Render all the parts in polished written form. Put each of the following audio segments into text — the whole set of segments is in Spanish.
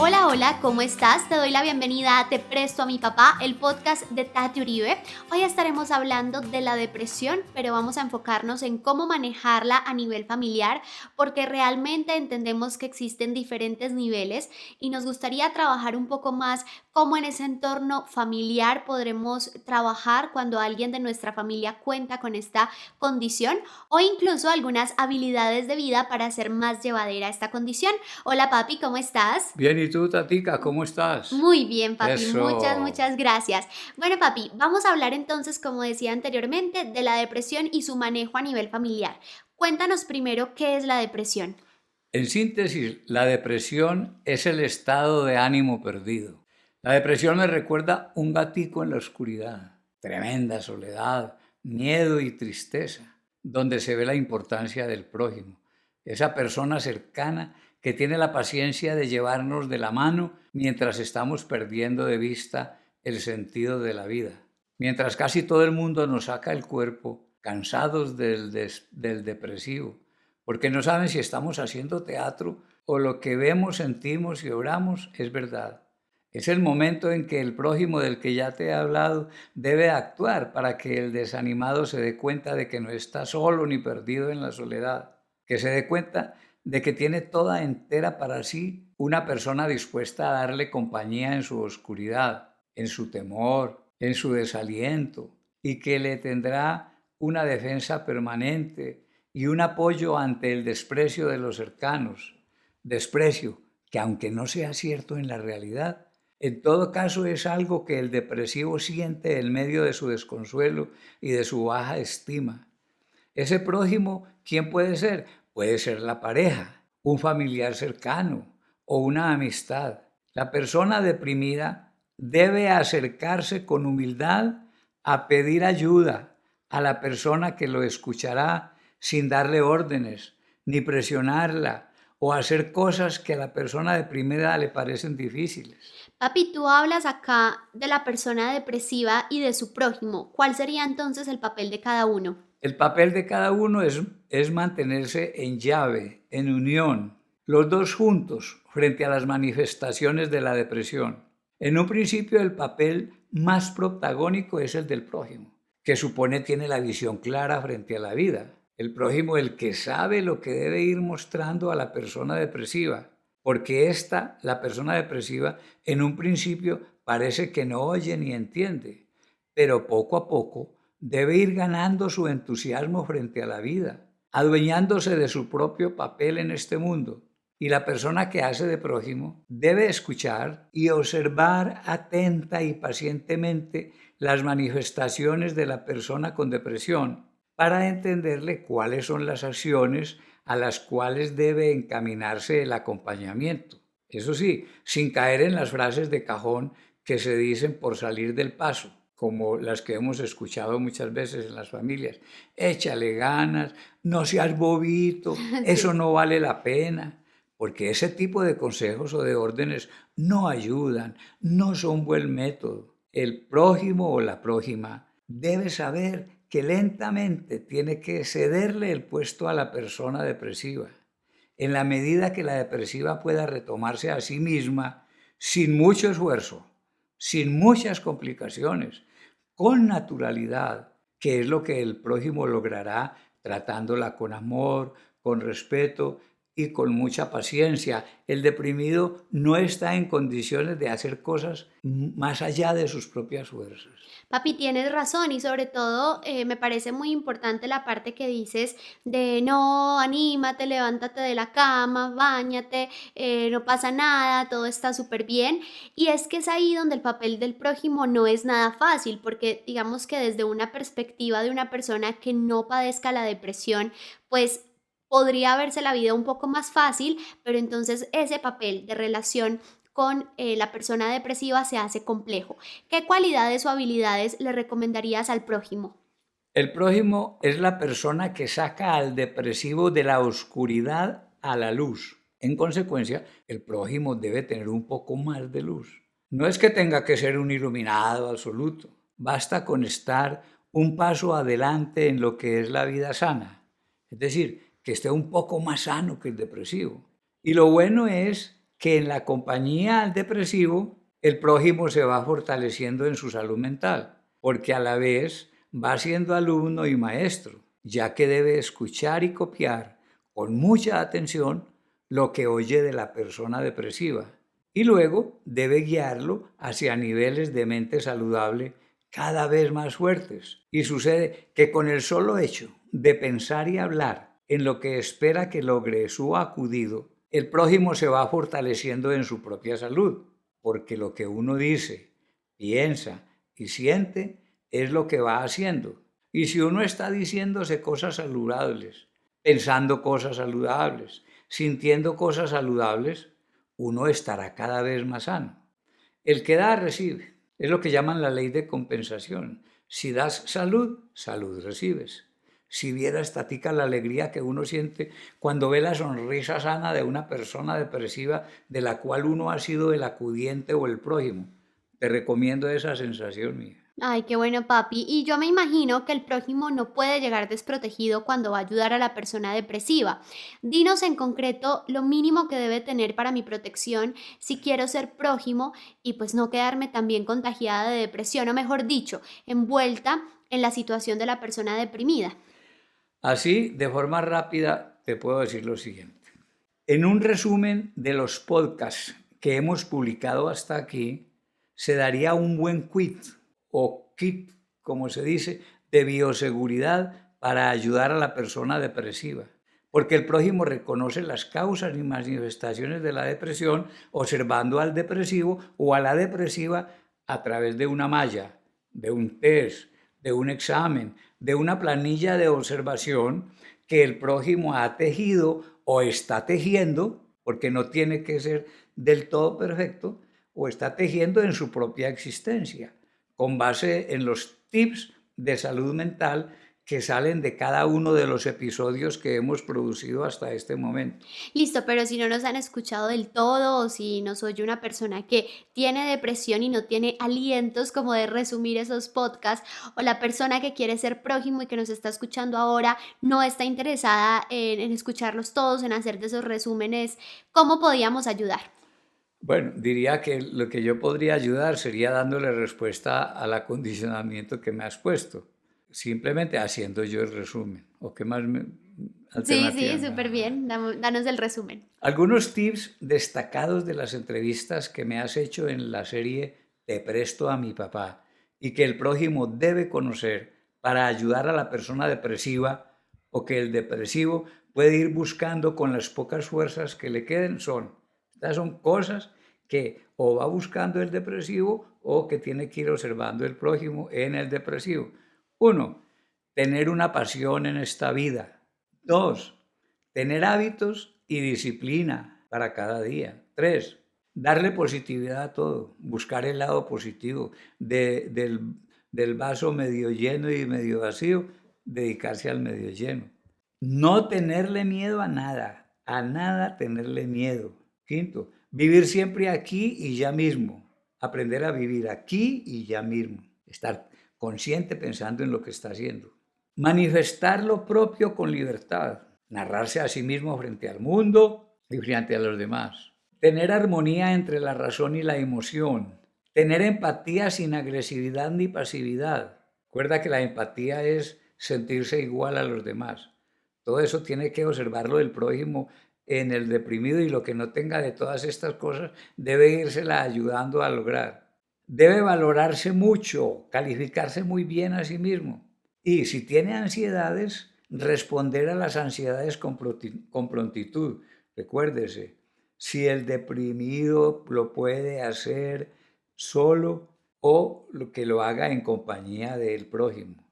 Hola, hola, ¿cómo estás? Te doy la bienvenida a Te Presto a mi Papá, el podcast de Tati Uribe. Hoy estaremos hablando de la depresión, pero vamos a enfocarnos en cómo manejarla a nivel familiar, porque realmente entendemos que existen diferentes niveles y nos gustaría trabajar un poco más cómo en ese entorno familiar podremos trabajar cuando alguien de nuestra familia cuenta con esta condición o incluso algunas habilidades de vida para hacer más llevadera esta condición. Hola papi, ¿cómo estás? Bien, ¿y tú, Tatica, cómo estás? Muy bien, papi, muchas, Eso. muchas gracias. Bueno, papi, vamos a hablar entonces, como decía anteriormente, de la depresión y su manejo a nivel familiar. Cuéntanos primero qué es la depresión. En síntesis, la depresión es el estado de ánimo perdido. La depresión me recuerda un gatico en la oscuridad, tremenda soledad, miedo y tristeza, donde se ve la importancia del prójimo, esa persona cercana que tiene la paciencia de llevarnos de la mano mientras estamos perdiendo de vista el sentido de la vida. Mientras casi todo el mundo nos saca el cuerpo, cansados del depresivo, porque no saben si estamos haciendo teatro o lo que vemos, sentimos y oramos es verdad. Es el momento en que el prójimo del que ya te he hablado debe actuar para que el desanimado se dé cuenta de que no está solo ni perdido en la soledad, que se dé cuenta de que tiene toda entera para sí una persona dispuesta a darle compañía en su oscuridad, en su temor, en su desaliento, y que le tendrá una defensa permanente y un apoyo ante el desprecio de los cercanos. Desprecio que, aunque no sea cierto en la realidad, en todo caso es algo que el depresivo siente en medio de su desconsuelo y de su baja estima. Ese prójimo, ¿quién puede ser? Puede ser la pareja, un familiar cercano o una amistad. La persona deprimida debe acercarse con humildad a pedir ayuda a la persona que lo escuchará sin darle órdenes, ni presionarla o hacer cosas que a la persona deprimida le parecen difíciles. Papi, tú hablas acá de la persona depresiva y de su prójimo. ¿Cuál sería entonces el papel de cada uno? El papel de cada uno es mantenerse en llave, en unión, los dos juntos frente a las manifestaciones de la depresión. En un principio el papel más protagónico es el del prójimo, que supone tiene la visión clara frente a la vida. El prójimo, el que sabe lo que debe ir mostrando a la persona depresiva, porque la persona depresiva, en un principio parece que no oye ni entiende, pero poco a poco debe ir ganando su entusiasmo frente a la vida, adueñándose de su propio papel en este mundo. Y la persona que hace de prójimo debe escuchar y observar atenta y pacientemente las manifestaciones de la persona con depresión para entenderle cuáles son las acciones a las cuales debe encaminarse el acompañamiento. Eso sí, sin caer en las frases de cajón que se dicen por salir del paso, como las que hemos escuchado muchas veces en las familias. Échale ganas, no seas bobito, eso Sí. no vale la pena, porque ese tipo de consejos o de órdenes no ayudan, no son buen método. El prójimo o la prójima debe saber que lentamente tiene que cederle el puesto a la persona depresiva. En la medida que la depresiva pueda retomarse a sí misma sin mucho esfuerzo, sin muchas complicaciones, con naturalidad, que es lo que el prójimo logrará tratándola con amor, con respeto y con mucha paciencia. El deprimido no está en condiciones de hacer cosas más allá de sus propias fuerzas. Papi, tienes razón y sobre todo me parece muy importante la parte que dices de no, anímate, levántate de la cama, báñate, no pasa nada, todo está súper bien. Y es que es ahí donde el papel del prójimo no es nada fácil, porque digamos que desde una perspectiva de una persona que no padezca la depresión, pues podría verse la vida un poco más fácil, pero entonces ese papel de relación con la persona depresiva se hace complejo. ¿Qué cualidades o habilidades le recomendarías al prójimo? El prójimo es la persona que saca al depresivo de la oscuridad a la luz. En consecuencia, el prójimo debe tener un poco más de luz. No es que tenga que ser un iluminado absoluto. Basta con estar un paso adelante en lo que es la vida sana. Es decir, que esté un poco más sano que el depresivo. Y lo bueno es que en la compañía al depresivo, el prójimo se va fortaleciendo en su salud mental, porque a la vez va siendo alumno y maestro, ya que debe escuchar y copiar con mucha atención lo que oye de la persona depresiva y luego debe guiarlo hacia niveles de mente saludable cada vez más fuertes. Y sucede que con el solo hecho de pensar y hablar en lo que espera que logre su acudido, el prójimo se va fortaleciendo en su propia salud, porque lo que uno dice, piensa y siente es lo que va haciendo. Y si uno está diciéndose cosas saludables, pensando cosas saludables, sintiendo cosas saludables, uno estará cada vez más sano. El que da, recibe. Es lo que llaman la ley de compensación. Si das salud, salud recibes. Si viera estática la alegría que uno siente cuando ve la sonrisa sana de una persona depresiva de la cual uno ha sido el acudiente o el prójimo. Te recomiendo esa sensación mía. Ay, qué bueno, papi. Y yo me imagino que el prójimo no puede llegar desprotegido cuando va a ayudar a la persona depresiva. Dinos en concreto lo mínimo que debe tener para mi protección si quiero ser prójimo y pues no quedarme también contagiada de depresión, o mejor dicho, envuelta en la situación de la persona deprimida. Así, de forma rápida, te puedo decir lo siguiente. En un resumen de los podcasts que hemos publicado hasta aquí, se daría un buen kit, como se dice, de bioseguridad para ayudar a la persona depresiva. Porque el prójimo reconoce las causas y manifestaciones de la depresión observando al depresivo o a la depresiva a través de una malla, de un test, de un examen, de una planilla de observación que el prójimo ha tejido o está tejiendo, porque no tiene que ser del todo perfecto, o está tejiendo en su propia existencia, con base en los tips de salud mental que salen de cada uno de los episodios que hemos producido hasta este momento. Listo, pero si no nos han escuchado del todo o si nos oye una persona que tiene depresión y no tiene alientos como de resumir esos podcasts, o la persona que quiere ser prójimo y que nos está escuchando ahora no está interesada en escucharlos todos, en hacer de esos resúmenes, ¿cómo podíamos ayudar? Bueno, diría que lo que yo podría ayudar sería dándole respuesta al acondicionamiento que me has puesto, simplemente haciendo yo el resumen. ¿O qué más Sí, alternativa sí, me vas súper a dar? bien. Danos el resumen. Algunos tips destacados de las entrevistas que me has hecho en la serie Te presto a mi papá y que el prójimo debe conocer para ayudar a la persona depresiva o que el depresivo puede ir buscando con las pocas fuerzas que le queden estas son cosas que o va buscando el depresivo o que tiene que ir observando el prójimo en el depresivo. Uno, tener una pasión en esta vida. Dos, tener hábitos y disciplina para cada día. Tres, darle positividad a todo, buscar el lado positivo del vaso medio lleno y medio vacío, dedicarse al medio lleno. No tenerle miedo a nada tenerle miedo. Quinto, vivir siempre aquí y ya mismo, aprender a vivir aquí y ya mismo, estar consciente pensando en lo que está haciendo. Manifestar lo propio con libertad, narrarse a sí mismo frente al mundo y frente a los demás. Tener armonía entre la razón y la emoción. Tener empatía sin agresividad ni pasividad. Recuerda que la empatía es sentirse igual a los demás. Todo eso tiene que observarlo el prójimo en el deprimido y lo que no tenga de todas estas cosas debe írsela ayudando a lograr. Debe valorarse mucho, calificarse muy bien a sí mismo. Y si tiene ansiedades, responder a las ansiedades con prontitud. Recuérdese, si el deprimido lo puede hacer solo o lo que lo haga en compañía del prójimo.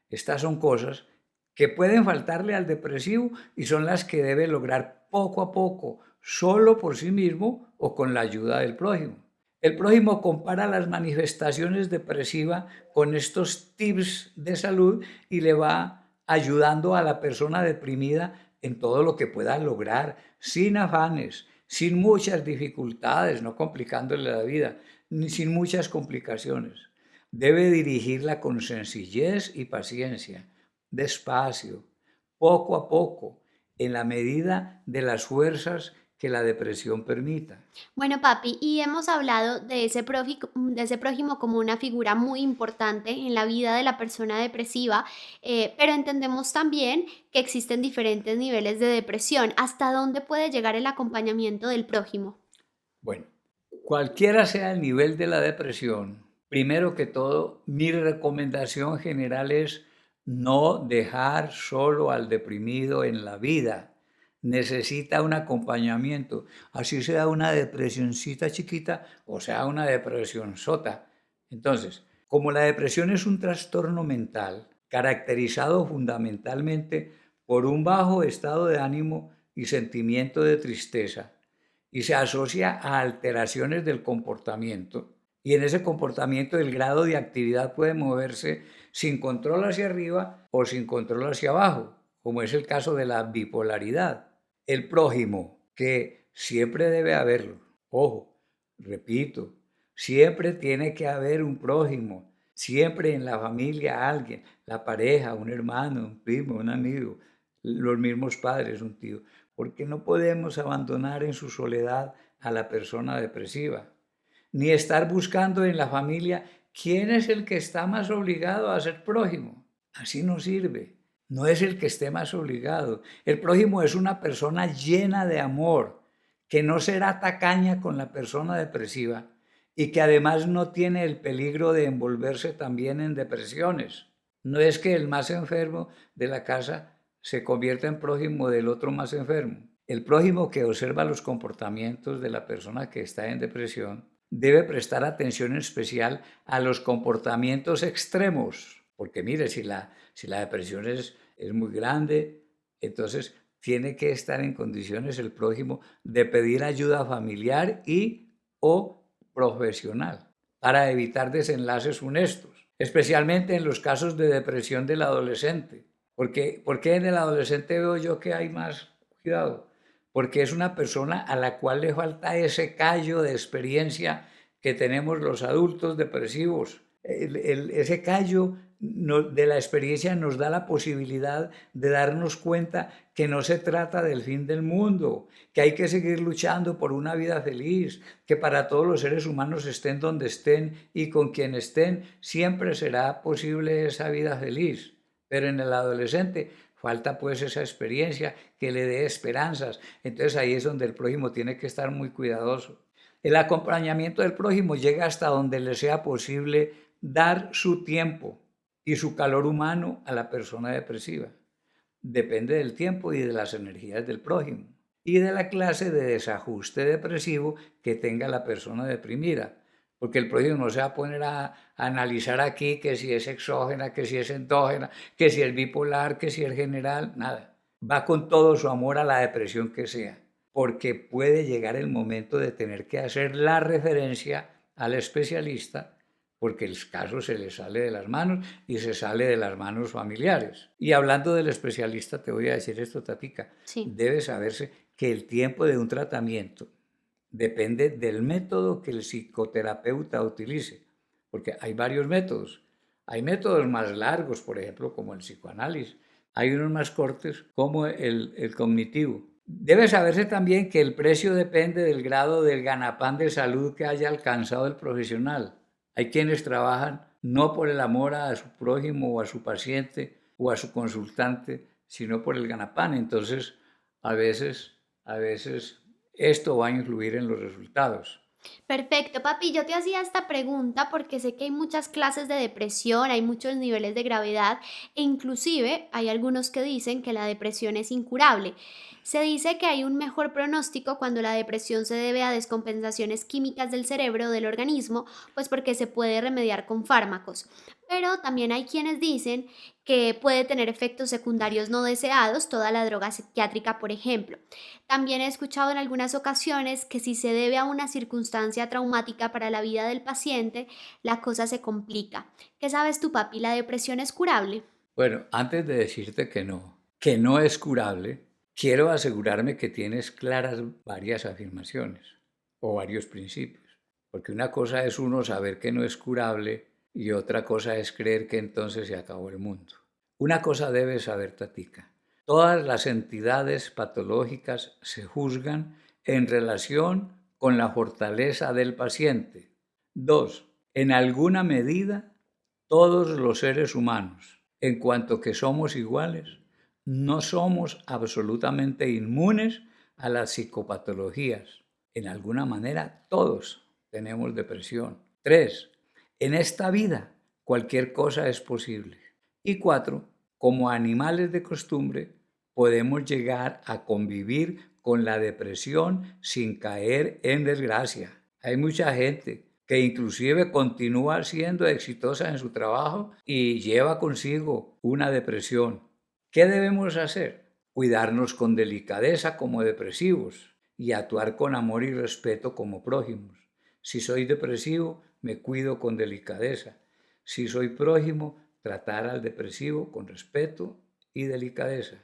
Estas son cosas que pueden faltarle al depresivo y son las que debe lograr poco a poco, solo por sí mismo o con la ayuda del prójimo. El prójimo compara las manifestaciones depresivas con estos tips de salud y le va ayudando a la persona deprimida en todo lo que pueda lograr, sin afanes, sin muchas dificultades, no complicándole la vida, ni sin muchas complicaciones. Debe dirigirla con sencillez y paciencia, despacio, poco a poco, en la medida de las fuerzas que la depresión permita. Bueno, papi, y hemos hablado de ese prójimo como una figura muy importante en la vida de la persona depresiva, pero entendemos también que existen diferentes niveles de depresión. ¿Hasta dónde puede llegar el acompañamiento del prójimo? Bueno, cualquiera sea el nivel de la depresión, primero que todo, mi recomendación general es no dejar solo al deprimido en la vida. Necesita un acompañamiento, así sea una depresioncita chiquita o sea una depresión sota. Entonces, como la depresión es un trastorno mental caracterizado fundamentalmente por un bajo estado de ánimo y sentimiento de tristeza, y se asocia a alteraciones del comportamiento. Y en ese comportamiento el grado de actividad puede moverse sin control hacia arriba o sin control hacia abajo, como es el caso de la bipolaridad. El prójimo, que siempre debe haberlo, ojo, repito, siempre tiene que haber un prójimo, siempre en la familia alguien, la pareja, un hermano, un primo, un amigo, los mismos padres, un tío, porque no podemos abandonar en su soledad a la persona depresiva, ni estar buscando en la familia quién es el que está más obligado a ser prójimo. Así no sirve. No es el que esté más obligado. El prójimo es una persona llena de amor, que no será tacaña con la persona depresiva y que además no tiene el peligro de envolverse también en depresiones. No es que el más enfermo de la casa se convierta en prójimo del otro más enfermo. El prójimo que observa los comportamientos de la persona que está en depresión debe prestar atención especial a los comportamientos extremos, porque mire, si la depresión es muy grande, entonces tiene que estar en condiciones el prójimo de pedir ayuda familiar y o profesional para evitar desenlaces funestos, especialmente en los casos de depresión del adolescente. ¿Por qué en el adolescente veo yo que hay más cuidado? Porque es una persona a la cual le falta ese callo de experiencia que tenemos los adultos depresivos. Ese callo de la experiencia nos da la posibilidad de darnos cuenta que no se trata del fin del mundo, que hay que seguir luchando por una vida feliz, que para todos los seres humanos estén donde estén y con quien estén, siempre será posible esa vida feliz. Pero en el adolescente falta pues esa experiencia que le dé esperanzas. Entonces ahí es donde el prójimo tiene que estar muy cuidadoso. El acompañamiento del prójimo llega hasta donde le sea posible dar su tiempo y su calor humano a la persona depresiva. Depende del tiempo y de las energías del prójimo y de la clase de desajuste depresivo que tenga la persona deprimida. Porque el prójimo no se va a poner a analizar aquí que si es exógena, que si es endógena, que si es bipolar, que si es general, nada. Va con todo su amor a la depresión que sea, porque puede llegar el momento de tener que hacer la referencia al especialista porque el caso se le sale de las manos y se sale de las manos familiares. Y hablando del especialista, te voy a decir esto, Tatica, Sí. debe saberse que el tiempo de un tratamiento depende del método que el psicoterapeuta utilice, porque hay varios métodos. Hay métodos más largos, por ejemplo, como el psicoanálisis. Hay unos más cortos, como el cognitivo. Debe saberse también que el precio depende del grado del ganapán de salud que haya alcanzado el profesional. Hay quienes trabajan no por el amor a su prójimo o a su paciente o a su consultante, sino por el ganapán. Entonces, a veces esto va a influir en los resultados. Perfecto, papi. Yo te hacía esta pregunta porque sé que hay muchas clases de depresión, hay muchos niveles de gravedad e inclusive hay algunos que dicen que la depresión es incurable. Se dice que hay un mejor pronóstico cuando la depresión se debe a descompensaciones químicas del cerebro o del organismo, pues porque se puede remediar con fármacos. Pero también hay quienes dicen que puede tener efectos secundarios no deseados, toda la droga psiquiátrica, por ejemplo. También he escuchado en algunas ocasiones que si se debe a una circunstancia traumática para la vida del paciente, la cosa se complica. ¿Qué sabes tú, papi? ¿La depresión es curable? Bueno, antes de decirte que no es curable, quiero asegurarme que tienes claras varias afirmaciones o varios principios. Porque una cosa es uno saber que no es curable y otra cosa es creer que entonces se acabó el mundo. Una cosa debes saber, Tatica. Todas las entidades patológicas se juzgan en relación con la fortaleza del paciente. 2. En alguna medida, todos los seres humanos, en cuanto que somos iguales, no somos absolutamente inmunes a las psicopatologías. En alguna manera, todos tenemos depresión. 3. En esta vida, cualquier cosa es posible. Y 4. Como animales de costumbre, podemos llegar a convivir con la depresión sin caer en desgracia. Hay mucha gente que inclusive continúa siendo exitosa en su trabajo y lleva consigo una depresión. ¿Qué debemos hacer? Cuidarnos con delicadeza como depresivos y actuar con amor y respeto como prójimos. Si soy depresivo, me cuido con delicadeza. Si soy prójimo, tratar al depresivo con respeto y delicadeza.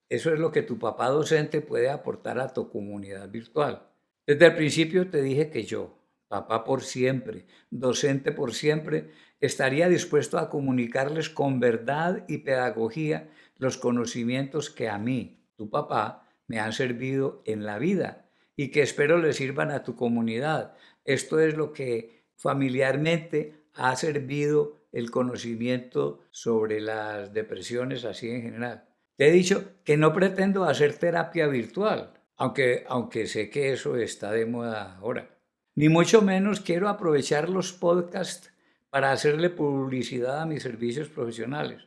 Eso es lo que tu papá docente puede aportar a tu comunidad virtual. Desde el principio te dije que yo, papá por siempre, docente por siempre, estaría dispuesto a comunicarles con verdad y pedagogía los conocimientos que a mí, tu papá, me han servido en la vida y que espero les sirvan a tu comunidad. Esto es lo que familiarmente ha servido el conocimiento sobre las depresiones así en general. Te he dicho que no pretendo hacer terapia virtual, aunque sé que eso está de moda ahora. Ni mucho menos quiero aprovechar los podcasts para hacerle publicidad a mis servicios profesionales.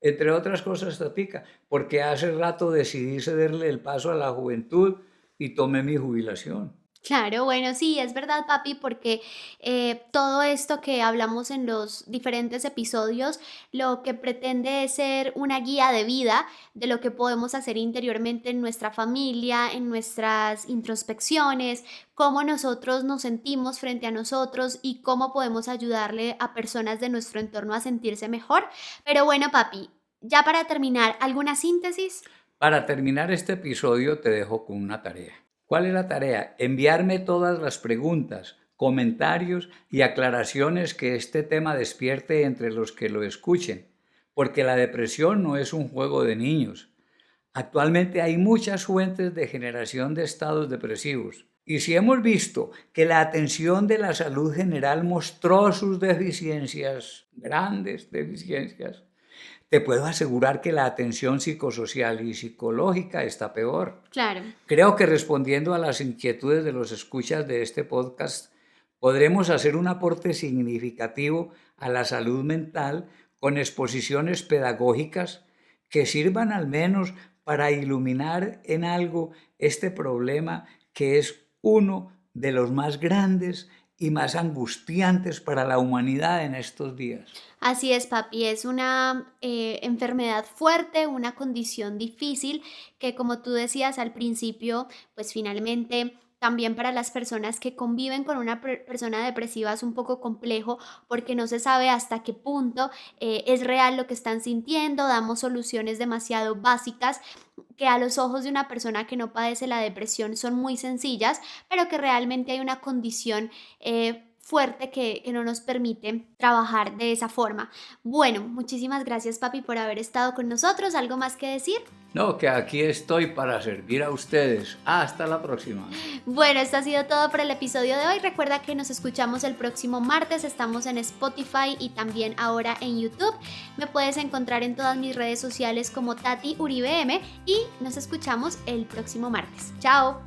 Entre otras cosas, Tatica, porque hace rato decidí cederle el paso a la juventud y tomé mi jubilación. Claro, bueno, sí, es verdad, papi, porque todo esto que hablamos en los diferentes episodios, lo que pretende es ser una guía de vida de lo que podemos hacer interiormente en nuestra familia, en nuestras introspecciones, cómo nosotros nos sentimos frente a nosotros y cómo podemos ayudarle a personas de nuestro entorno a sentirse mejor. Pero bueno, papi, ya para terminar, ¿alguna síntesis? Para terminar este episodio te dejo con una tarea. ¿Cuál es la tarea? Enviarme todas las preguntas, comentarios y aclaraciones que este tema despierte entre los que lo escuchen, porque la depresión no es un juego de niños. Actualmente hay muchas fuentes de generación de estados depresivos. Y si hemos visto que la atención de la salud general mostró sus deficiencias, grandes deficiencias, te puedo asegurar que la atención psicosocial y psicológica está peor. Claro. Creo que respondiendo a las inquietudes de los escuchas de este podcast, podremos hacer un aporte significativo a la salud mental con exposiciones pedagógicas que sirvan al menos para iluminar en algo este problema que es uno de los más grandes y más angustiantes para la humanidad en estos días. Así es, papi, es una enfermedad fuerte, una condición difícil que, como tú decías al principio, pues finalmente también para las personas que conviven con una persona depresiva es un poco complejo porque no se sabe hasta qué punto es real lo que están sintiendo, damos soluciones demasiado básicas que a los ojos de una persona que no padece la depresión son muy sencillas, pero que realmente hay una condición fuerte que no nos permite trabajar de esa forma. Bueno, muchísimas gracias, papi, por haber estado con nosotros. ¿Algo más que decir? No, que aquí estoy para servir a ustedes. Hasta la próxima. Bueno, esto ha sido todo por el episodio de hoy. Recuerda que nos escuchamos el próximo martes. Estamos en Spotify y también ahora en YouTube. Me puedes encontrar en todas mis redes sociales como Tati Uribe M y nos escuchamos el próximo martes. ¡Chao!